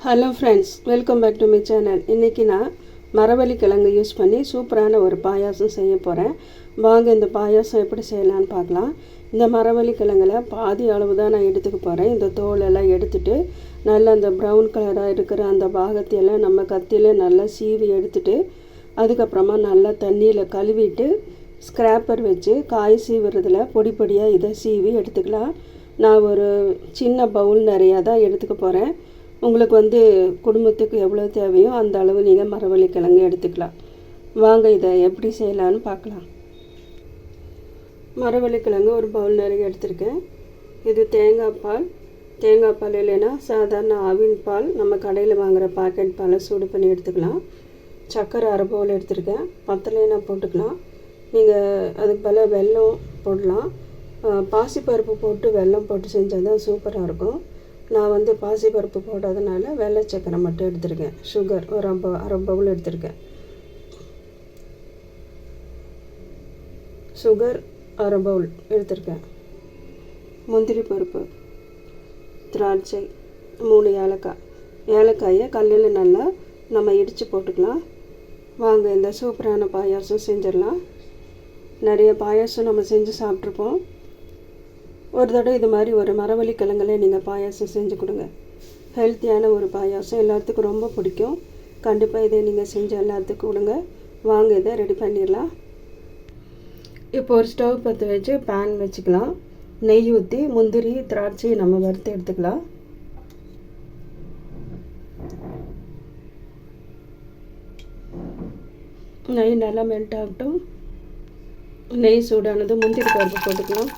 Hello friends, welcome back to my channel. இன்றைக்கி நான் மரவள்ளி கிழங்கு யூஸ் பண்ணி சூப்பரான ஒரு பாயாசம் செய்ய போகிறேன். வாங்க இந்த பாயாசம் எப்படி செய்யலான்னு பார்க்கலாம். இந்த மரவள்ளி கிழங்குல பாதி அளவு தான் நான் எடுத்துக்க போகிறேன். இந்த தோலெல்லாம் எடுத்துகிட்டு நல்லா அந்த ப்ரௌன் கலராக இருக்கிற அந்த பாகத்தையெல்லாம் நம்ம கத்தியில் நல்லா சீவி எடுத்துகிட்டு அதுக்கப்புறமா நல்லா தண்ணியில் கழுவிட்டு ஸ்க்ராப்பர் வச்சு காய் சீவுறதுல பொடி பொடியாக இதை சீவி எடுத்துக்கலாம். நான் ஒரு சின்ன பவுல் நிறையா தான் எடுத்துக்க போகிறேன். உங்களுக்கு குடும்பத்துக்கு எவ்வளோ தேவையோ அந்த அளவு நீங்கள் மரவள்ளி கிழங்கு எடுத்துக்கலாம். வாங்க இதை எப்படி செய்யலான்னு பார்க்கலாம். மரவள்ளி கிழங்கு ஒரு பவுல் நிறைய எடுத்திருக்கேன். இது தேங்காய் பால் இல்லைன்னா சாதாரண ஆவின் பால், நம்ம கடையில் வாங்குகிற பாக்கெட் பாலை சூடு பண்ணி எடுத்துக்கலாம். சர்க்கரை அரை பவுல் எடுத்திருக்கேன். பத்தலைனா போட்டுக்கலாம். நீங்கள் அதுக்கு பதிலாக வெல்லம் போடலாம். பாசிப்பருப்பு போட்டு வெல்லம் போட்டு செஞ்சால் தான் சூப்பராக இருக்கும். நான் பாசிப்பருப்பு போடாதனால வெள்ளை சக்கரை மட்டும் எடுத்திருக்கேன். சுகர் ஒரு அரை பவுல் எடுத்திருக்கேன். சுகர் அரை பவுல் எடுத்திருக்கேன். முந்திரி பருப்பு, திராட்சை, 3 ஏலக்காயை கல்லில் நல்லா நம்ம இடித்து போட்டுக்கலாம். வாங்க இந்த சூப்பரான பாயாசம் செஞ்சிடலாம். நிறைய பாயாசம் நம்ம செஞ்சு சாப்பிட்ருப்போம். ஒரு தடவை இது மாதிரி ஒரு மரவள்ளி கிழங்குல நீங்கள் பாயாசம் செஞ்சு கொடுங்க. ஹெல்த்தியான ஒரு பாயாசம் எல்லாத்துக்கும் ரொம்ப பிடிக்கும். கண்டிப்பாக இதை நீங்கள் செஞ்சு எல்லாத்துக்கும் கொடுங்க. வாங்க இதை ரெடி பண்ணிடலாம். இப்போ ஒரு ஸ்டவ் பற்ற வச்சு பேன் வச்சுக்கலாம். நெய் ஊற்றி முந்திரி திராட்சை நம்ம வறுத்து எடுத்துக்கலாம். நெய் நல்லா மெல்ட் ஆகட்டும். நெய் சூடானது முந்திரி பருப்பு போட்டுக்கலாம்.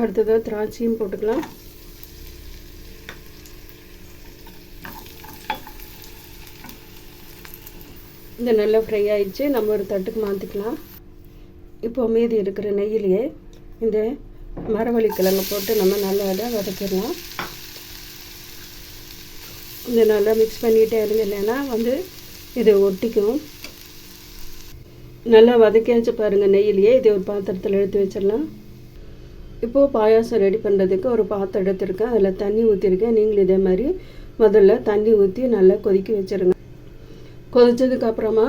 அடுத்ததாக திராட்சையும் போட்டுக்கலாம். இது நல்லா ஃப்ரை ஆகிடுச்சு. நம்ம ஒரு தட்டுக்கு மாற்றிக்கலாம். இப்போ மீதி இருக்கிற நெய்யிலேயே இந்த மரவள்ளி கிழங்கு போட்டு நம்ம நல்லா அதை வதக்கிடலாம். இதை நல்லா மிக்ஸ் பண்ணிகிட்டே இருங்க, இல்லைன்னா இது ஒட்டிக்கும். நல்லா வதக்கியாச்சு பாருங்கள் நெய்யிலேயே. இதை ஒரு பாத்திரத்தில் எடுத்து வச்சிடலாம். இப்போது பாயாசம் ரெடி பண்ணுறதுக்கு ஒரு பாத்திரம் எடுத்துருக்கேன். அதில் தண்ணி ஊற்றிருக்கேன். நீங்களும் இதே மாதிரி முதல்ல தண்ணி ஊற்றி நல்லா கொதிக்க வச்சுருங்க. கொதித்ததுக்கப்புறமா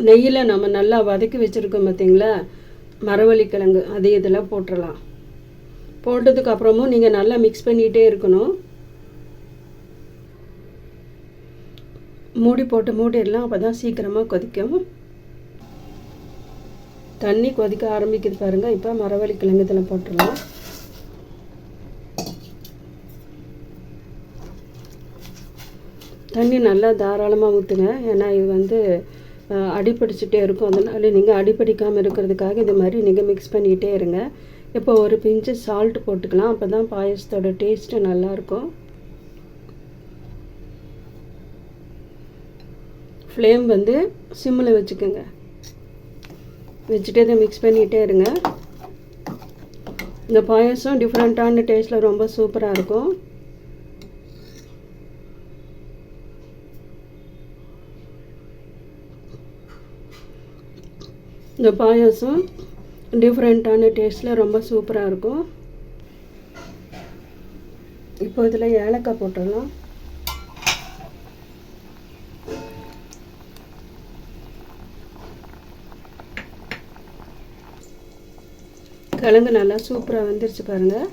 நெய்யில் நம்ம நல்லா வதக்கி வச்சுருக்கோம் பார்த்திங்களா மரவள்ளி கிழங்கு, அதே இதில் போட்டுடலாம். போட்டதுக்கப்புறமும் நீங்கள் நல்லா மிக்ஸ் பண்ணிகிட்டே இருக்கணும். மூடி போட்டு மூடிடலாம். அப்போ தான் சீக்கிரமாக கொதிக்கும். தண்ணி கொதிக்க ஆரம்பிக்குது பாருங்கள். இப்போ மரவள்ளி கிழங்கு இதில் போட்டுடலாம். தண்ணி நல்லா தாராளமாக ஊற்றுங்க. ஏன்னா இது அடிப்பிடிச்சிட்டே இருக்கும். அதனால நீங்கள் அடிப்பிடிக்காமல் இருக்கிறதுக்காக இது மாதிரி நீங்கள் மிக்ஸ் பண்ணிக்கிட்டே இருங்க. இப்போ ஒரு பிஞ்சு சால்ட் போட்டுக்கலாம். அப்போ தான் பாயசத்தோட டேஸ்ட்டு நல்லாயிருக்கும். ஃப்ளேம் சிம்மில் வச்சுக்கோங்க. வச்சுட்டு இதை மிக்ஸ் பண்ணிகிட்டே இருங்க. இந்த பாயசம் டிஃப்ரெண்ட்டான டேஸ்ட்டில் ரொம்ப சூப்பராக இருக்கும். இந்த பாயசம் டிஃப்ரெண்ட்டான டேஸ்ட்டில் ரொம்ப சூப்பராக இருக்கும். இப்போ இதில் ஏலக்காய் போட்டுடலாம். கிழங்கு நல்லா சூப்பராக வந்துருச்சு பாருங்கள்.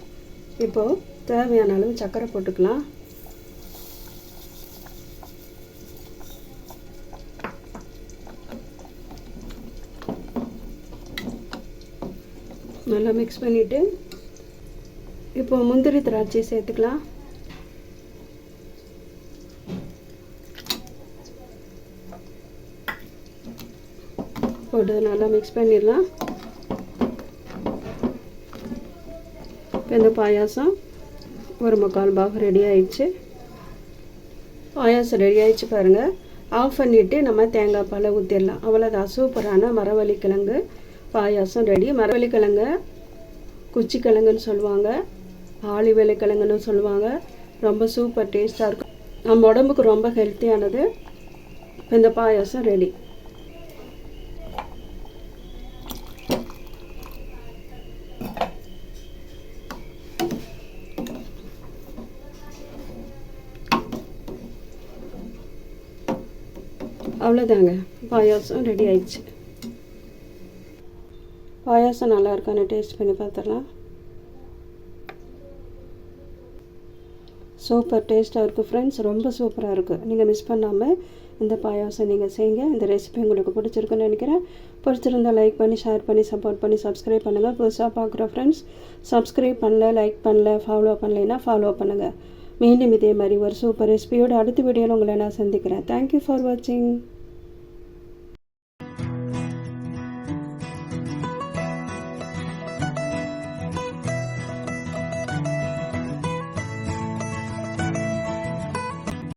இப்போது தேவையான அளவு சர்க்கரை போட்டுக்கலாம். நல்லா மிக்ஸ் பண்ணிவிட்டு இப்போ முந்திரி திராட்சை சேர்த்துக்கலாம். போட்டு நல்லா மிக்ஸ் பண்ணிடலாம். இந்த பாயாசம் ஒரு 3/4 பாகம் ரெடி ஆயிடுச்சு. பாயாசம் ரெடி ஆயிடுச்சு பாருங்கள். ஆஃப் பண்ணிவிட்டு நம்ம தேங்காய் பாலை ஊற்றிடலாம். அவ்வளோதான், சூப்பரான மரவள்ளி கிழங்கு பாயாசம் ரெடி. மரவள்ளி கிழங்கு குச்சி கிழங்குன்னு சொல்லுவாங்க. ஆளி வேலைக்கிழங்குன்னு சொல்லுவாங்க. ரொம்ப சூப்பர் டேஸ்ட்டாக இருக்கும். நம்ம உடம்புக்கு ரொம்ப ஹெல்த்தியானது. இந்த பாயாசம் ரெடி. அவ்வளோதாங்க, பாயாசம் ரெடி ஆயிடுச்சு. பாயாசம் நல்லா இருக்கான்னு டேஸ்ட் பண்ணி பார்த்துடலாம். சூப்பர் டேஸ்ட்டாக இருக்குது ஃப்ரெண்ட்ஸ், ரொம்ப சூப்பராக இருக்குது. நீங்கள் மிஸ் பண்ணாமல் இந்த பாயாசம் நீங்கள் செய்யுங்க. இந்த ரெசிபி உங்களுக்கு பிடிச்சிருக்குன்னு நினைக்கிறேன். பிடிச்சிருந்தால் லைக் பண்ணி, ஷேர் பண்ணி, சப்போர்ட் பண்ணி, சப்ஸ்கிரைப் பண்ணுங்கள். புதுசாக பார்க்குற ஃப்ரெண்ட்ஸ் சப்ஸ்கிரைப் பண்ணல, லைக் பண்ணல, ஃபாலோ பண்ணலைன்னா ஃபாலோ பண்ணுங்கள். மீண்டும் இதே மாதிரி ஒரு சூப்பர் ரெசிபியோட அடுத்த வீடியோவில் உங்களை நான் சந்திக்கிறேன். தேங்க்யூ ஃபார் வாட்சிங்.